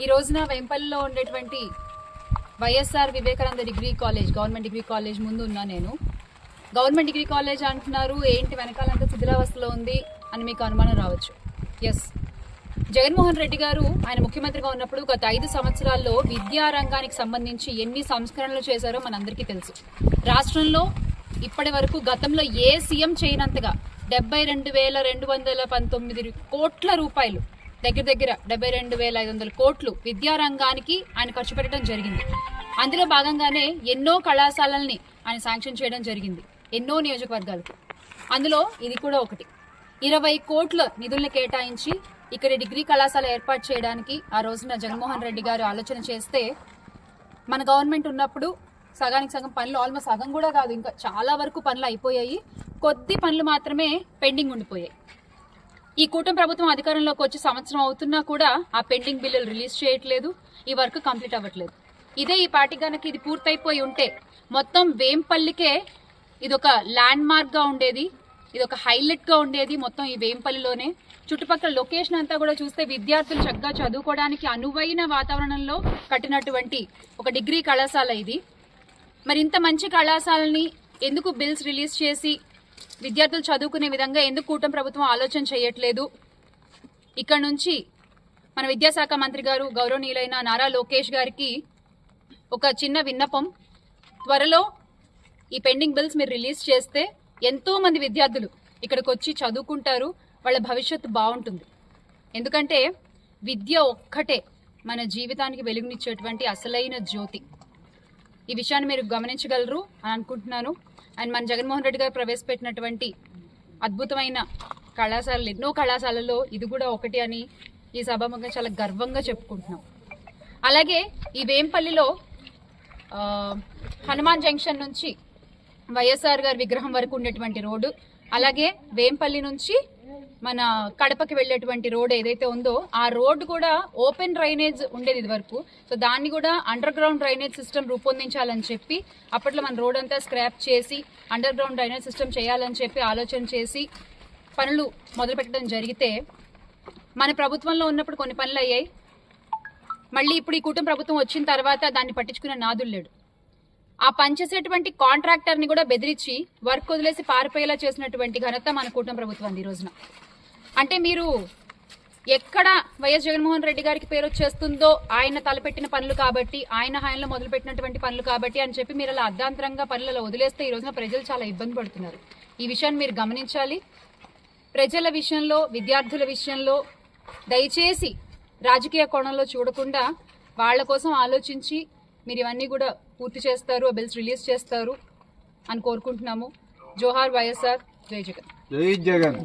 ఈ రోజున వెంపల్లిలో ఉండేటువంటి YSR Vivekananda degree college, government degree college ముందు ఉన్నా నేను. గవర్నమెంట్ డిగ్రీ కాలేజ్ అంటున్నారు, ఏంటి వెనకాలంతా శిథిలావస్థలో ఉంది అని మీకు అనుమానం రావచ్చు. ఎస్, జగన్మోహన్ రెడ్డి గారు ఆయన ముఖ్యమంత్రిగా ఉన్నప్పుడు గత 5 సంవత్సరాల్లో విద్యా రంగానికి సంబంధించి ఎన్ని సంస్కరణలు చేశారో మనందరికీ తెలుసు. రాష్ట్రంలో ఇప్పటి వరకు గతంలో ఏ సీఎం చేయనంతగా 72,219 కోట్ల రూపాయలు, దగ్గర 72,500 కోట్లు విద్యారంగానికి ఆయన ఖర్చు పెట్టడం జరిగింది. అందులో భాగంగానే ఎన్నో కళాశాలల్ని ఆయన శాంక్షన్ చేయడం జరిగింది, ఎన్నో నియోజకవర్గాలకు. అందులో ఇది కూడా ఒకటి. 20 కోట్ల నిధులను కేటాయించి ఇక్కడ డిగ్రీ కళాశాల ఏర్పాటు చేయడానికి ఆ రోజున జగన్మోహన్ రెడ్డి గారు ఆలోచన చేస్తే, మన గవర్నమెంట్ ఉన్నప్పుడు సగానికి సగం పనులు, ఆల్మోస్ట్ సగం కూడా కాదు, ఇంకా చాలా వరకు పనులు అయిపోయాయి. కొద్ది పనులు మాత్రమే పెండింగ్ ఉండిపోయాయి. ఈ కూటమి ప్రభుత్వం అధికారంలోకి వచ్చి సంవత్సరం అవుతున్నా కూడా ఆ పెండింగ్ బిల్లులు రిలీజ్ చేయట్లేదు, ఈ వర్క్ కంప్లీట్ అవ్వట్లేదు. ఇదే ఈ పార్టీ కనుక ఇది పూర్తయిపోయి ఉంటే మొత్తం వేంపల్లికే ఇదొక ల్యాండ్ మార్క్ గా ఉండేది, ఇదొక హైలైట్ గా ఉండేది. మొత్తం ఈ వేంపల్లిలోనే చుట్టుపక్కల లొకేషన్ అంతా కూడా చూస్తే విద్యార్థులు చక్కగా చదువుకోవడానికి అనువైన వాతావరణంలో కట్టినటువంటి ఒక డిగ్రీ కళాశాల ఇది. మరి ఇంత మంచి కళాశాలని ఎందుకు బిల్స్ రిలీజ్ చేసి విద్యార్థులు చదువుకునే విధంగా ఎందుకు కూటమి ప్రభుత్వం ఆలోచన చేయట్లేదు? ఇక్కడ నుంచి మన విద్యాశాఖ మంత్రి గారు గౌరవనీయులైన నారా లోకేష్ గారికి ఒక చిన్న విన్నపం. త్వరలో ఈ పెండింగ్ బిల్స్ మీరు రిలీజ్ చేస్తే ఎంతో మంది విద్యార్థులు ఇక్కడికి వచ్చి చదువుకుంటారు, వాళ్ళ భవిష్యత్తు బాగుంటుంది. ఎందుకంటే విద్య ఒక్కటే మన జీవితానికి వెలుగునిచ్చేటువంటి అసలైన జ్యోతి. ఈ విషయాన్ని మీరు గమనించగలరు అని అనుకుంటున్నాను. అండ్ మన జగన్మోహన్ రెడ్డి గారు ప్రవేశపెట్టినటువంటి అద్భుతమైన కళాశాలలు, ఎన్నో కళాశాలలో ఇది కూడా ఒకటి అని ఈ సభాముఖంగా చాలా గర్వంగా చెప్పుకుంటున్నాం. అలాగే ఈ వేంపల్లిలో హనుమాన్ జంక్షన్ నుంచి వైఎస్ఆర్ గారి విగ్రహం వరకు ఉండేటువంటి రోడ్డు, అలాగే వేంపల్లి నుంచి మన కడపకి వెళ్ళేటువంటి రోడ్ ఏదైతే ఉందో ఆ రోడ్డు కూడా ఓపెన్ డ్రైనేజ్ ఉండేది ఇది వరకు. సో దాన్ని కూడా అండర్ గ్రౌండ్ డ్రైనేజ్ సిస్టమ్ రూపొందించాలని చెప్పి అప్పట్లో మన రోడ్ అంతా స్క్రాప్ చేసి అండర్ గ్రౌండ్ డ్రైనేజ్ సిస్టమ్ చేయాలని చెప్పి ఆలోచన చేసి పనులు మొదలుపెట్టడం జరిగితే, మన ప్రభుత్వంలో ఉన్నప్పుడు కొన్ని పనులు అయ్యాయి. మళ్ళీ ఇప్పుడు ఈ కూటమి ప్రభుత్వం వచ్చిన తర్వాత దాన్ని పట్టించుకునే నాదులు లేడు. ఆ పనిచేసేటువంటి కాంట్రాక్టర్ని కూడా బెదిరించి వర్క్ వదిలేసి పారిపోయేలా చేసినటువంటి ఘనత మన కూటమి ప్రభుత్వం ఈ రోజున. అంటే మీరు ఎక్కడ వైఎస్ జగన్మోహన్ రెడ్డి గారికి పేరు వచ్చేస్తుందో ఆయన తలపెట్టిన పనులు కాబట్టి, ఆయన హయాంలో మొదలుపెట్టినటువంటి పనులు కాబట్టి అని చెప్పి మీరు అలా అర్ధాంతరంగా పనులలో వదిలేస్తే ఈ రోజున ప్రజలు చాలా ఇబ్బంది పడుతున్నారు. ఈ విషయాన్ని మీరు గమనించాలి. ప్రజల విషయంలో, విద్యార్థుల విషయంలో దయచేసి రాజకీయ కోణంలో చూడకుండా వాళ్ళ కోసం ఆలోచించి మీరు ఇవన్నీ కూడా పూర్తి చేస్తారు, బిల్స్ రిలీజ్ చేస్తారు అని కోరుకుంటున్నాము. జోహార్ వైఎస్ఆర్, జై జగన్. జై జగన్.